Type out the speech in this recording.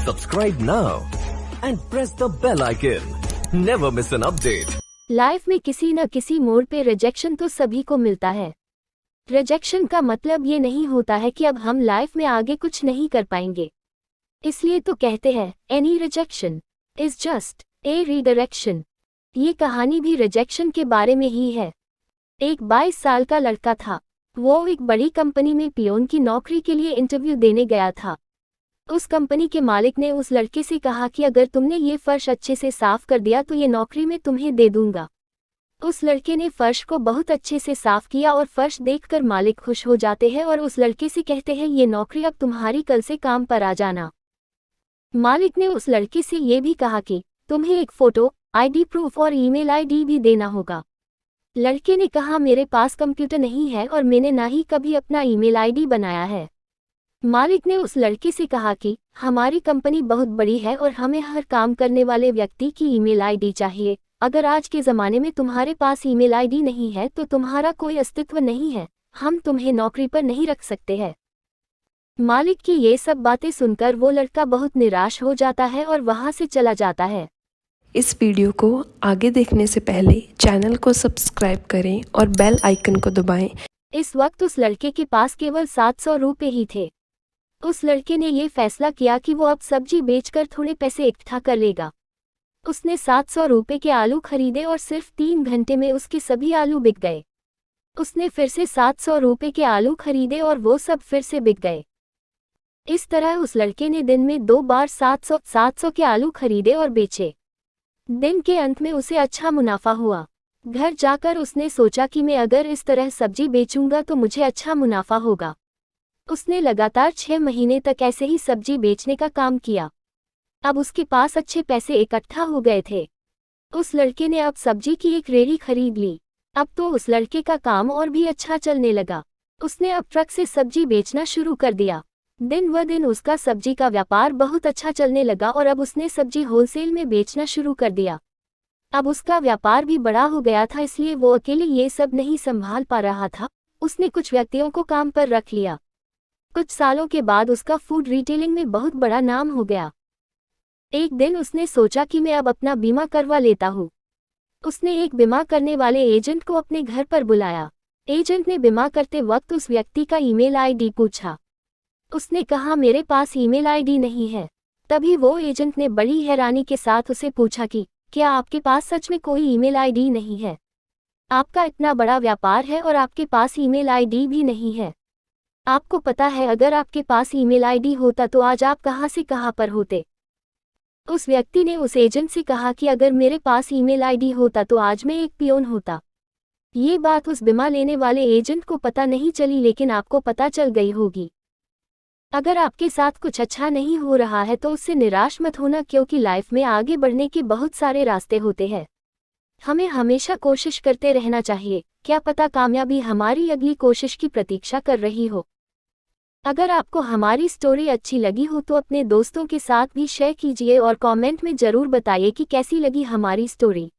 Subscribe now and press the bell icon. Never miss an update. Life में किसी न किसी मोड़ पे रिजेक्शन तो सभी को मिलता है। रिजेक्शन का मतलब ये नहीं होता है कि अब हम लाइफ में आगे कुछ नहीं कर पाएंगे। इसलिए तो कहते हैं any rejection is just a redirection. ये कहानी भी रिजेक्शन के बारे में ही है। एक 22 साल का लड़का था। वो एक बड़ी कंपनी में पियोन की नौकरी के लिए इंटरव्यू देने गया था। उस कंपनी के मालिक ने उस लड़के से कहा कि अगर तुमने ये फर्श अच्छे से साफ कर दिया तो ये नौकरी मैं तुम्हें दे दूंगा। उस लड़के ने फर्श को बहुत अच्छे से साफ किया और फर्श देखकर मालिक खुश हो जाते हैं और उस लड़के से कहते हैं ये नौकरी अब तुम्हारी कल से काम पर आ जाना। मालिक ने उस लड़के से ये भी कहा कि तुम्हें एक फोटो, आईडी प्रूफ और ईमेल आईडी भी देना होगा। लड़के ने कहा मेरे पास कंप्यूटर नहीं है और मैंने ना ही कभी अपना ईमेल आईडी बनाया है। मालिक ने उस लड़के से कहा कि हमारी कंपनी बहुत बड़ी है और हमें हर काम करने वाले व्यक्ति की ईमेल आईडी चाहिए। अगर आज के ज़माने में तुम्हारे पास ईमेल आईडी नहीं है तो तुम्हारा कोई अस्तित्व नहीं है, हम तुम्हें नौकरी पर नहीं रख सकते हैं। मालिक की ये सब बातें सुनकर वो लड़का बहुत निराश हो जाता है और वहाँ से चला जाता है। इस वीडियो को आगे देखने से पहले चैनल को सब्सक्राइब करें और बेल आइकन को दबाएं। इस वक्त उस लड़के के पास केवल 700 रुपये ही थे। उस लड़के ने ये फैसला किया कि वो अब सब्जी बेचकर थोड़े पैसे इकट्ठा कर लेगा। उसने 700 रुपये के आलू खरीदे और सिर्फ 3 घंटे में उसके सभी आलू बिक गए। उसने फिर से 700 रुपये के आलू खरीदे और वो सब फिर से बिक गए। इस तरह उस लड़के ने दिन में 2 बार 700 के आलू खरीदे और बेचे। दिन के अंत में उसे अच्छा मुनाफा हुआ। घर जाकर उसने सोचा कि मैं अगर इस तरह सब्जी बेचूंगा तो मुझे अच्छा मुनाफा होगा। उसने लगातार 6 महीने तक ऐसे ही सब्जी बेचने का काम किया। अब उसके पास अच्छे पैसे इकट्ठा हो गए थे। उस लड़के ने अब सब्जी की एक रेहड़ी खरीद ली। अब तो उस लड़के का काम और भी अच्छा चलने लगा। उसने अब ट्रक से सब्जी बेचना शुरू कर दिया। दिन व दिन उसका सब्जी का व्यापार बहुत अच्छा चलने लगा और अब उसने सब्जी होलसेल में बेचना शुरू कर दिया। अब उसका व्यापार भी बड़ा हो गया था, इसलिए वो अकेले ये सब नहीं संभाल पा रहा था। उसने कुछ व्यक्तियों को काम पर रख लिया। कुछ सालों के बाद उसका फूड रिटेलिंग में बहुत बड़ा नाम हो गया। एक दिन उसने सोचा कि मैं अब अपना बीमा करवा लेता हूँ। उसने एक बीमा करने वाले एजेंट को अपने घर पर बुलाया। एजेंट ने बीमा करते वक्त उस व्यक्ति का ईमेल आईडी पूछा। उसने कहा मेरे पास ईमेल आईडी नहीं है। तभी वो एजेंट ने बड़ी हैरानी के साथ उसे पूछा कि क्या आपके पास सच में कोई ईमेल आईडी नहीं है? आपका इतना बड़ा व्यापार है और आपके पास ईमेल आईडी भी नहीं है। आपको पता है अगर आपके पास ईमेल आईडी होता तो आज आप कहाँ से कहाँ पर होते? उस व्यक्ति ने उस एजेंट से कहा कि अगर मेरे पास ईमेल आईडी होता तो आज मैं एक पियोन होता। ये बात उस बीमा लेने वाले एजेंट को पता नहीं चली, लेकिन आपको पता चल गई होगी। अगर आपके साथ कुछ अच्छा नहीं हो रहा है तो उससे निराश मत होना, क्योंकि लाइफ में आगे बढ़ने के बहुत सारे रास्ते होते हैं। हमें हमेशा कोशिश करते रहना चाहिए। क्या पता कामयाबी हमारी अगली कोशिश की प्रतीक्षा कर रही हो। अगर आपको हमारी स्टोरी अच्छी लगी हो तो अपने दोस्तों के साथ भी शेयर कीजिए और कमेंट में ज़रूर बताइए कि कैसी लगी हमारी स्टोरी।